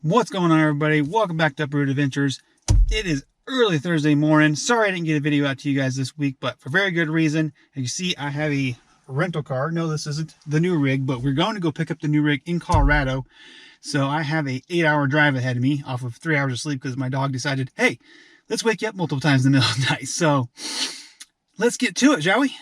What's going on, everybody? Welcome back to Uprooted Adventures. It is early Thursday morning. Sorry I didn't get a video out to you guys this week, but for very good reason. As you see, I have a rental car. No, this isn't the new rig, but we're going to go pick up the new rig in Colorado. So I have a 8-hour drive ahead of me off of 3 hours of sleep because my dog decided, hey, let's wake you up multiple times in the middle of the night. So let's get to it, shall we?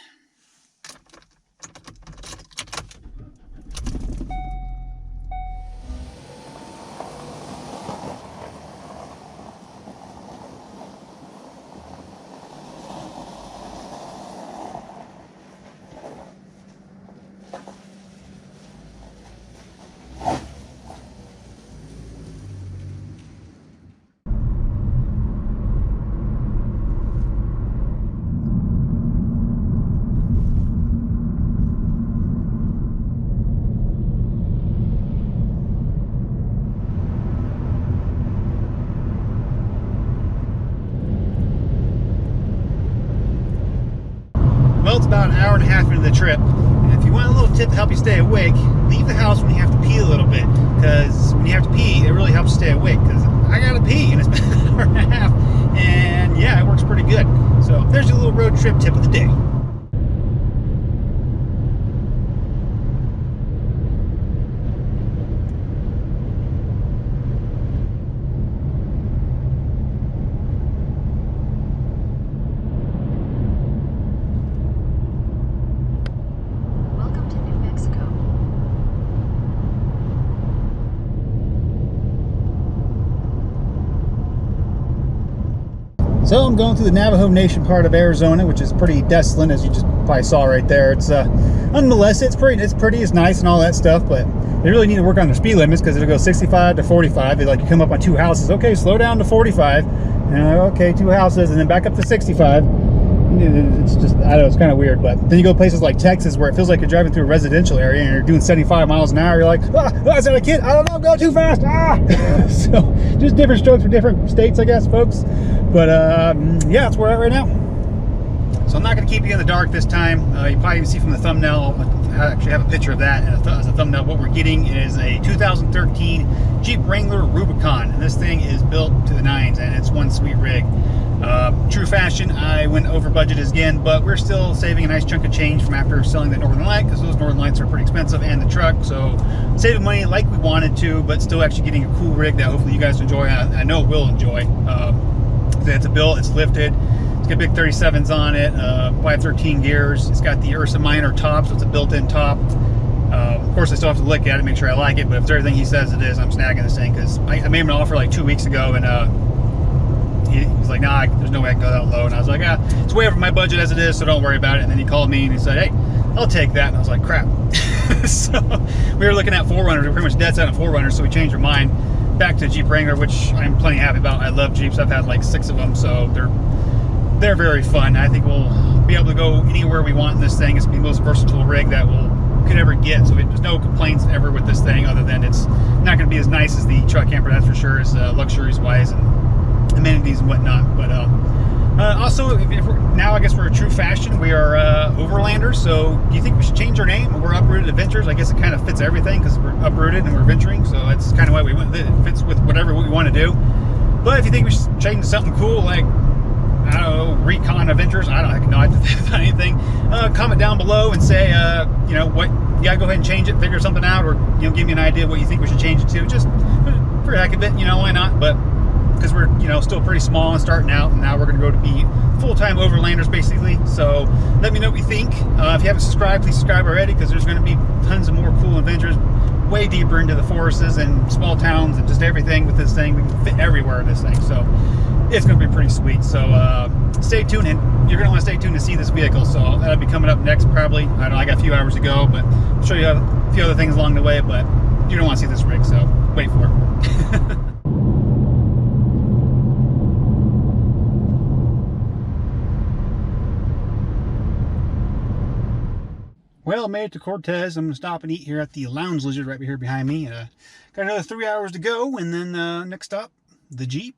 Well, it's about an hour and a half into the trip, and if you want a little tip to help you stay awake, leave the house when you have to pee a little bit, because when you have to pee, it really helps stay awake, because I gotta pee, and it's been an hour and a half, and yeah, it works pretty good. So there's your little road trip tip of the day. So I'm going through the Navajo Nation part of Arizona, which is pretty desolate, as you just probably saw right there. It's unmolested. It's pretty, it's nice and all that stuff, but they really need to work on their speed limits because it'll go 65 to 45. They like, you come up on two houses, okay, slow down to 45, and okay, two houses, and then back up to 65. It's just, I don't know, it's kind of weird. But then you go places like Texas where it feels like you're driving through a residential area and you're doing 75 miles an hour. You're like, is that a kid? I don't know, go too fast. So just different strokes for different states, I guess, folks. But yeah, that's where we're at right now. So I'm not going to keep you in the dark this time. You probably see from the thumbnail, I actually have a picture of that as a thumbnail. What we're getting is a 2013 Jeep Wrangler Rubicon, and this thing is built to the nines, and it's one sweet rig. True fashion, I went over budget again, but we're still saving a nice chunk of change from after selling the Northern Light, because those Northern Lights are pretty expensive, and the truck. So saving money like we wanted to, but still actually getting a cool rig that hopefully you guys enjoy. I know it will enjoy. It's a built, it's lifted, it's got big 37s on it, 513 gears. It's got the Ursa minor top, so it's a built-in top. Of course, I still have to look at it, make sure I like it, but if it's everything he says it is, I'm snagging this thing, because I made him an offer like 2 weeks ago, and he was like, nah, there's no way I can go that low. And I was like, it's way over my budget as it is, so don't worry about it. And then he called me and he said, hey, I'll take that. And I was like, crap. So we were looking at 4Runners. We were pretty much dead set on 4Runners, so we changed our mind back to Jeep Wrangler, which I'm plenty happy about. I love Jeeps. I've had like 6 of them, so they're very fun. I think we'll be able to go anywhere we want in this thing. It's the most versatile rig that we could ever get. So there's no complaints ever with this thing, other than it's not going to be as nice as the truck camper, that's for sure, as luxuries wise and amenities and whatnot. But also, now I guess we're a true fashion. We are Overlanders. So do you think we should change our name? We're Uprooted Adventures. I guess it kind of fits everything because we're uprooted and we're venturing. So that's kind of why we went. It fits with whatever we want to do. But if you think we should change to something cool, like, I don't know, Recon Adventures, I don't have no idea about anything, comment down below and say, you know, what, you gotta go ahead and change it, figure something out, or, you know, give me an idea of what you think we should change it to. Just for the heck of it, you know, why not? But because we're, you know, still pretty small and starting out, and now we're going to go to be full-time Overlanders, basically. So let me know what you think. If you haven't subscribed, please subscribe already, because there's going to be tons of more cool adventures way deeper into the forests and small towns and just everything with this thing. We can fit everywhere in this thing, so it's going to be pretty sweet. So stay tuned, and you're going to want to stay tuned to see this vehicle. So that'll be coming up next, probably. I don't know, I got a few hours to go, but I'll show you a few other things along the way. But you don't want to see this rig, so wait for it. Well, made it to Cortez. I'm going to stop and eat here at the Lounge Lizard right here behind me. Got another 3 hours to go, and then next stop, the Jeep.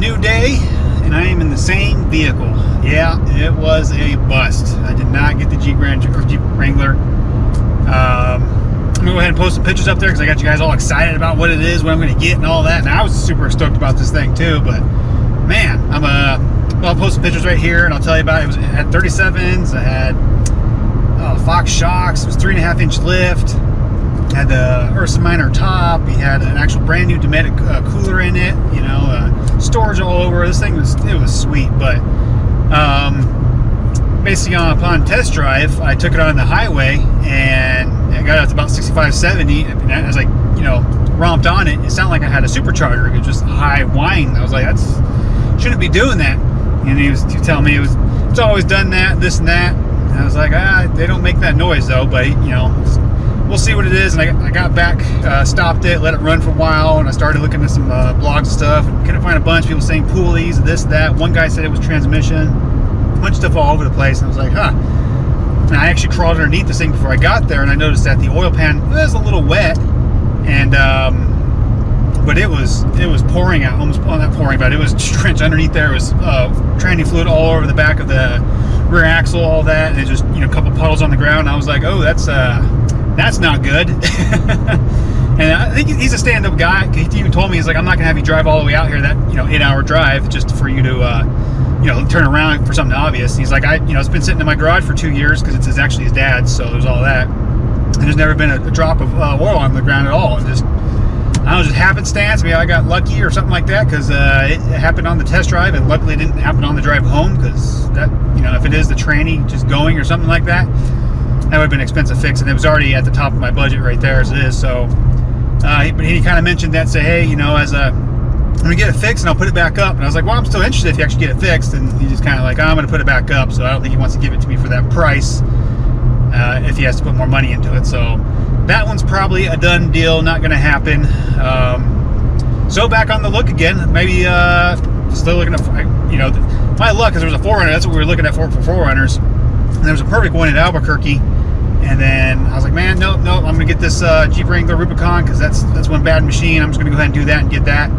New day, and I am in the same vehicle. Yeah, it was a bust. I did not get the Jeep Wrangler. I'm gonna go ahead and post some pictures up there because I got you guys all excited about what it is, what I'm gonna get, and all that. And I was super stoked about this thing too. But man, I'll post some pictures right here, and I'll tell you about it. It had 37s. I had Fox shocks. It was 3.5-inch lift. Had the Ursa minor top. He had an actual brand new Dometic cooler in it. You know, storage all over. This thing was sweet. But basically, upon test drive, I took it on the highway and I got it to about 65, 70. And as I romped on it, it sounded like I had a supercharger. It was just high whine. I was like, shouldn't be doing that. And he was telling me it's always done that, this and that. And I was like, they don't make that noise though. But we'll see what it is. And I got back, stopped it, let it run for a while, and I started looking at some blogs and stuff, and couldn't find a bunch of people saying pulleys, this, that. One guy said it was transmission, a bunch of stuff all over the place, and I was like, huh. And I actually crawled underneath this thing before I got there, and I noticed that the oil pan was a little wet, and but it was pouring out, almost, well, not pouring, but it was drenched underneath there. It was tranny fluid all over the back of the rear axle, all that, and it just, a couple puddles on the ground. And I was like, oh, that's not good. And I think he's a stand-up guy. He even told me, he's like, I'm not gonna have you drive all the way out here, that 8-hour drive, just for you to turn around for something obvious. And he's like, it's been sitting in my garage for 2 years because it's actually his dad's, so there's all that. And there's never been a drop of oil on the ground at all. And just, I don't know, just happenstance. Maybe I got lucky or something like that, because it happened on the test drive, and luckily it didn't happen on the drive home, because that, if it is the tranny just going or something like that, that would have been an expensive fix, and it was already at the top of my budget right there as it is. So, but he kind of mentioned that, say, hey, I'm gonna get it fixed and I'll put it back up. And I was like, well, I'm still interested if you actually get it fixed. And he just kind of like, I'm gonna put it back up. So I don't think he wants to give it to me for that price if he has to put more money into it. So that one's probably a done deal, not gonna happen. So back on the look again, maybe still looking at, my luck, because there was a 4Runner. That's what we were looking at for 4Runners. And there was a perfect one in Albuquerque, and then I was like, man, nope, I'm gonna get this Jeep Wrangler Rubicon, because that's one bad machine. I'm just gonna go ahead and do that and get that.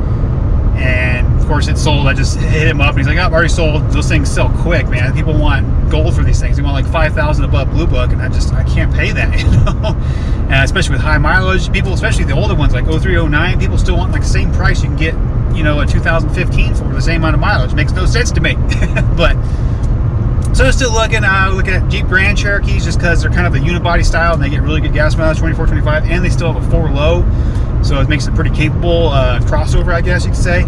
And of course it sold. I just hit him up, and he's like, oh, I've already sold. Those things sell quick, man. People want gold for these things. They want like 5,000 above Blue Book, and I can't pay that, And especially with high mileage, people, especially the older ones like 03, 09, people still want like the same price you can get, a 2015 for the same amount of mileage. It makes no sense to me. But so I'm still looking at Jeep Grand Cherokees, just because they're kind of a unibody style and they get really good gas mileage, 24, 25, and they still have a 4-low, so it makes it pretty capable crossover, I guess you could say.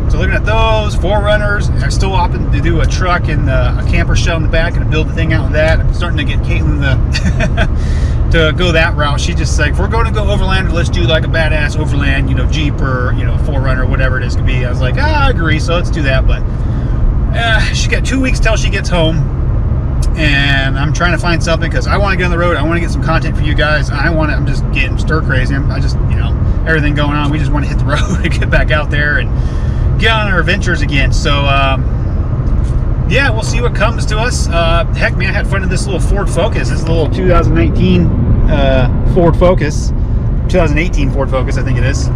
So looking at those 4Runners, I'm still opting to do a truck and a camper shell in the back and build the thing out with that. I'm starting to get Caitlin to go that route. She just like, if we're going to go overland, let's do like a badass overland, Jeep or 4Runner, whatever it is could be. I was like, I agree, so let's do that. But she got 2 weeks till she gets home, and I'm trying to find something, because I want to get on the road. I want to get some content for you guys. I'm just getting stir crazy. I just, everything going on. We just want to hit the road and get back out there and get on our adventures again. So, yeah, we'll see what comes to us. Heck, man, I had fun in this little Ford Focus. This is a little 2019 Ford Focus. 2018 Ford Focus, I think it is.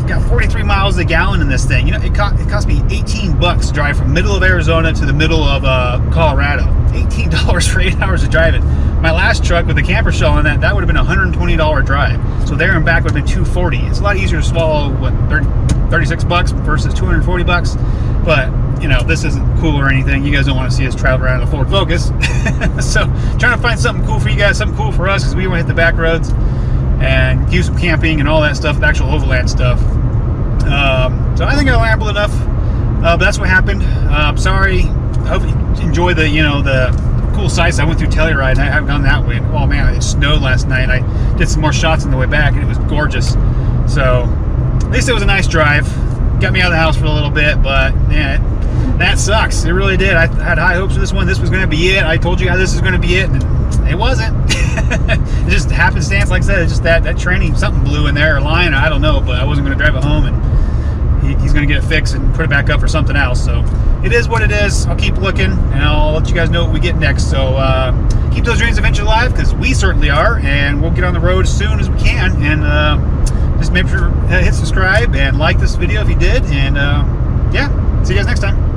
Got 43 miles a gallon in this thing. It cost me $18 to drive from middle of Arizona to the middle of Colorado. $18 for 8 hours of driving. My last truck with the camper shell on that would have been a $120 drive. So there and back would have been $240. It's a lot easier to swallow, what, $36 versus $240. But this isn't cool or anything. You guys don't want to see us travel around in a Ford Focus. So trying to find something cool for you guys, something cool for us, because we want to hit the back roads and do some camping and all that stuff, the actual overland stuff. So I think I rambled enough, but that's what happened. I'm sorry. I hope you enjoy the the cool sights. I went through Telluride, and I haven't gone that way. Oh man, it snowed last night. I did some more shots on the way back, and it was gorgeous. So at least it was a nice drive. Got me out of the house for a little bit, but man, that sucks. It really did. I had high hopes for this one. This was going to be it. I told you how this is going to be it, and it wasn't. It just happenstance, like I said. It's just that training, something blew in there, or line, I don't know, but I wasn't going to drive it home, and he's going to get it fixed and put it back up for something else. So it is what it is. I'll keep looking, and I'll let you guys know what we get next. So keep those dreams eventually alive, because we certainly are, and we'll get on the road as soon as we can, and just make sure to hit subscribe and like this video if you did. And yeah, see you guys next time.